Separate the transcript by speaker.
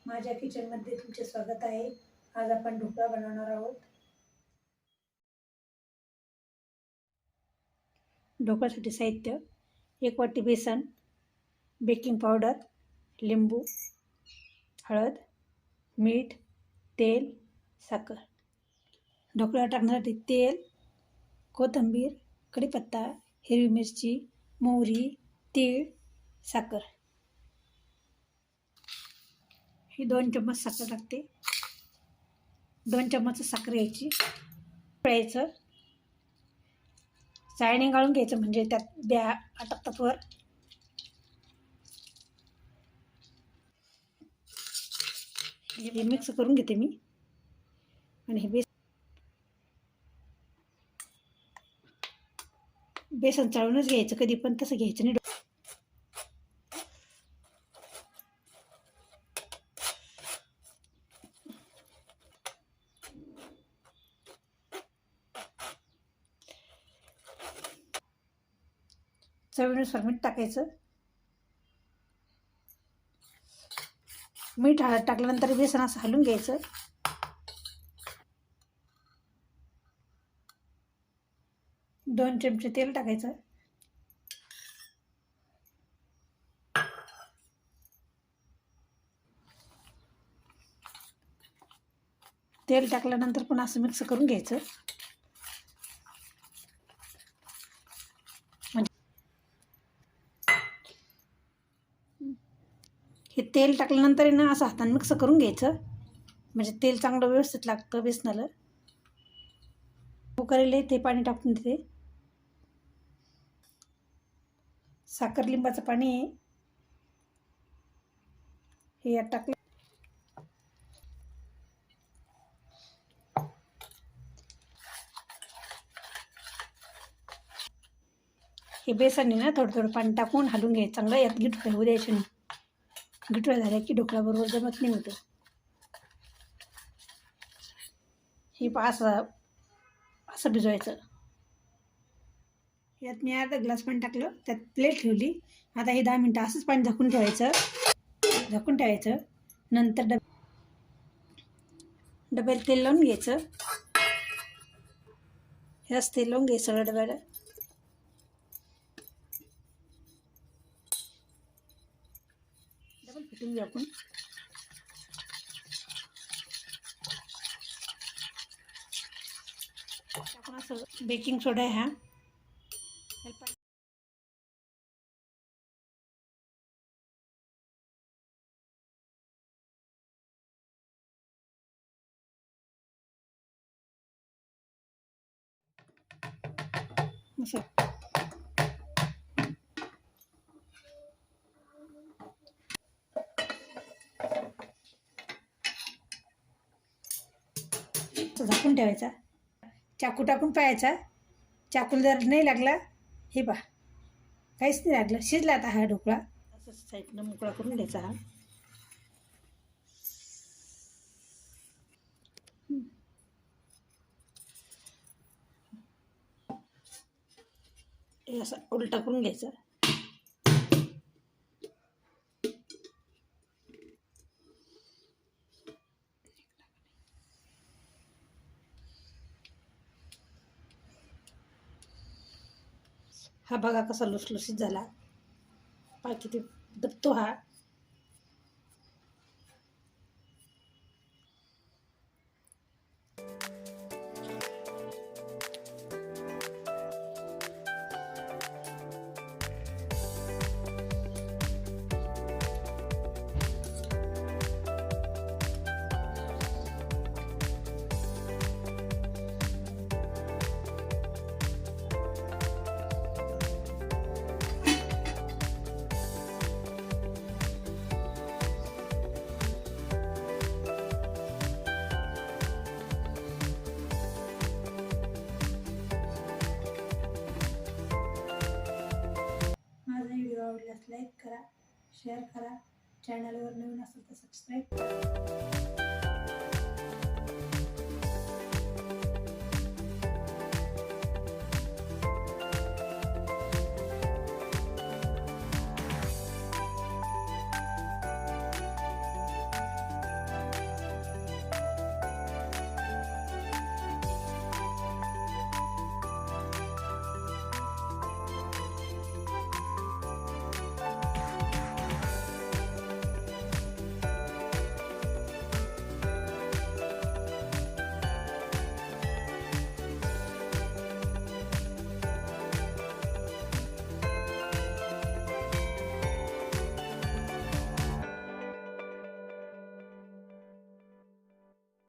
Speaker 1: माझ्या किचनमध्ये तुमचे स्वागत आहे। आज आपण ढोकळा बनवणार आहोत। ढोकळ्यासाठी साहित्य: 1 वाटी बेसन, बेकिंग पावडर, लिंबू, हळद, मीठ, तेल, साखर। ढोकळा टाकण्यासाठी तेल, कोथिंबीर, कढीपत्ता, हिरवी मिरची, मोहरी, तीळ, साखर। ही 2 चम्मच साखर टाकते। 2 चम्मच साखर घ्यायची, पिळायचं, चाळणी गाळून घ्यायचं म्हणजे त्यात ब्या अटकतात वर। हे मिक्स करून घेते मी। आणि हे बेसन चाळूनच घ्यायचं, कधी पण तसं घ्यायचं नाही। चवीनुसार मीठ टाकायचं। मीठ टाकल्यानंतर बेसन असं हलवून घ्यायचं। दोन चमचे तेल टाकायचं। तेल टाकल्यानंतर पण असं मिक्स करून घ्यायचं। हे तेल टाकल्यानंतर ना असं हाताने मिक्स करून घ्यायचं, म्हणजे तेल चांगलं व्यवस्थित लागतं बेसनाला। कुकरला ते पाणी टाकून देते। साखर लिंबाचं पाणी हे यात टाकलं। हे बेसन ना थोडं थोडं पाणी टाकून हलवून घ्यायचं चांगलं। यात गिठळ्या होऊ द्यायचे नाही। गिठळ्या झाल्या की ढोकळा बरोबर जमत नाही होतं। हे असं भिजवायचं। यात मी अर्धा ग्लास पाणी टाकलं, त्यात प्लेट ठेवली। आता हे 10 मिनटं असंच पाणी झाकून ठेवायचं। नंतर डब्याला तेल लावून घ्यायचं। ह्याच तेल लावून घ्यायचं सगळ्या डब्याला। डबल फिटून घेऊ आपण। आपण असं बेकिंग सोडा ह्या झाकून ठेवायचा। चाकू टाकून पाहायचा, चाकूला जर नाही लागला, हे पहा काहीच नाही लागलं, शिजला आता हा ढोकळा। असं साईडनं मोकळा करून घ्यायचा हा। हे असं उलटा करून घ्यायचं। हा बघा कसा लुसलुसीत झाला, पहा किती दबतो हा। माझा व्हिडिओ आवडल्यास लाईक करा, शेअर करा, चॅनलवर नवीन असेल तर सबस्क्राईब करा।